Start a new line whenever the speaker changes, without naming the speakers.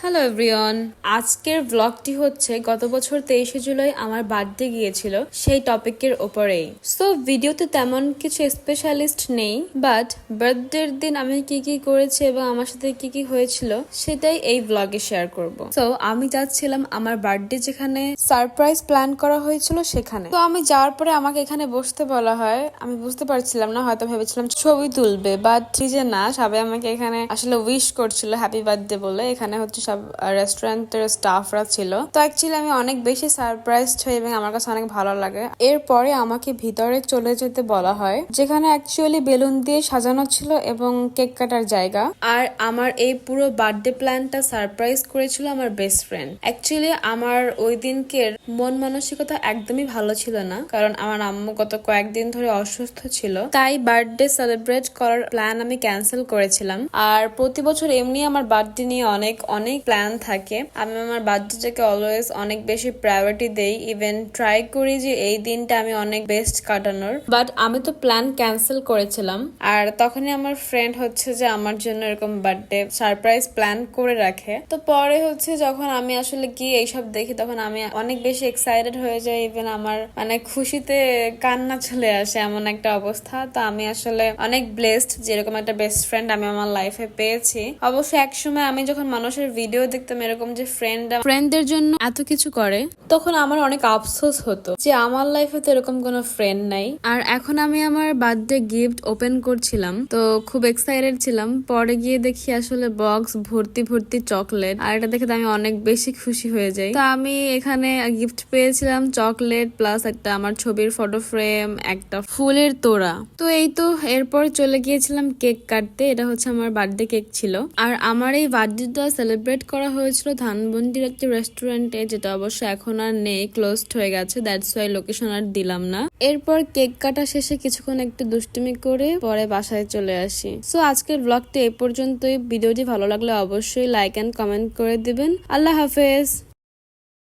Hello everyone, আজকের ব্লগটি হচ্ছে গত বছর 23শে জুলাই আমার বার্থডে গিয়েছিল সেই টপিকের ওপরেই। সো ভিডিওতে তেমন কিছু স্পেশালিস্ট নেই, বাট বার্থডের দিন আমি কি কি করেছি এবং আমার সাথে কি কি হয়েছিল সেটাই এই ব্লগে শেয়ার করব। সো আমি যাচ্ছিলাম আমার বার্থডে যেখানে সারপ্রাইজ প্ল্যান করা হয়েছিল সেখানে। তো আমি যাওয়ার পরে আমাকে এখানে বসতে বলা হয়, আমি বুঝতে পারছিলাম না, হয়তো ভেবেছিলাম ছবি তুলবে, বাট যে না, সবাই আমাকে এখানে আসলে উইশ করছিল হ্যাপি বার্থডে বলে। এখানে হচ্ছে সব রেস্টুরেন্টের স্টাফরা ছিল। তো অ্যাকচুয়ালি আমি অনেক বেশি সারপ্রাইজড হই এবং আমার কাছে অনেক ভালো লাগে। এরপরে আমাকে ভিতরে চলে যেতে বলা হয়, যেখানে অ্যাকচুয়ালি বেলুন দিয়ে সাজানো ছিল এবং কেক কাটার জায়গা। আর আমার এই পুরো বার্থডে প্ল্যানটা সারপ্রাইজ করেছিল আমার বেস্ট ফ্রেন্ড। অ্যাকচুয়ালি আমার ওই দিনকের মন মানসিকতা একদমই ভালো ছিল না, কারণ আমার আম্মু গত কয়েকদিন ধরে অসুস্থ ছিল। তাই বার্থডে সেলিব্রেট করার প্ল্যান আমি ক্যান্সেল করেছিলাম। আর প্রতি বছর এমনি আমার বার্থডে নিয়ে অনেক প্ল্যান থাকে। আমি আমার বার্থডেটাকে অলওয়েজ অনেক বেশি প্রায়োরিটি দেই, ইভেন ট্রাই করি যে এই দিনটা আমি অনেক বেস্ট কাটানোর। বাট আমি তো প্ল্যান ক্যান্সেল করেছিলাম। আর তখনই আমার ফ্রেন্ড হচ্ছে যে আমার জন্য এরকম বার্থডে সারপ্রাইজ প্ল্যান করে রাখে। তো পরে হচ্ছে যখন আমি আসলে গিয়ে এইসব দেখি, তখন আমি অনেক বেশি এক্সাইটেড হয়ে যাই। ইভেন আমার খুশিতে কান্না চলে আসে, এমন একটা অবস্থা। তো আমি আসলে অনেক ব্লেসড যে এরকম একটা বেস্ট ফ্রেন্ড আমি আমার লাইফে পেয়েছি। অবশ্যই একসময় আমি যখন মানুষের ভিডিও দেখতাম এরকম যে ফ্রেন্ডদের জন্য এত কিছু করে, তখন আমার অনেক আফসোস হতো যে আমার লাইফে তো এরকম কোনো ফ্রেন্ড নাই। আর এখন আমি আমার বার্থডে গিফট ওপেন করছিলাম, তো খুব এক্সাইটেড ছিলাম। পরে গিয়ে দেখি আসলে বক্স ভর্তি চকলেট, আর এটা দেখে আমি অনেক বেশি খুশি হয়ে যাই। তো আমি এখানে গিফট পেয়েছিলাম চকলেট প্লাস একটা আমার ছবির ফটো ফ্রেম, একটা ফুলের তোড়া। তো এই তো এরপর চলে গিয়েছিলাম কেক কাটতে। এটা হচ্ছে আমার বার্থডে কেক ছিল। আর আমার এই বার্থডেটা সেলিব্রেট করা হয়েছিল ধানমন্ডির একটা রেস্টুরেন্টে, যেটা অবশ্য এখন আর নেই, ক্লোজড হয়ে গেছে। দ্যাটস ওয়াই লোকেশন আর দিলাম না। এরপর কেক কাটা শেষে কিছুক্ষণ একটু দুষ্টুমি করে পরে বাসায় চলে আসি। সো আজকের ব্লগটা এই পর্যন্তই। ভিডিওটি ভালো লাগলে অবশ্যই লাইক এন্ড কমেন্ট করে দিবেন। আল্লাহ হাফেজ।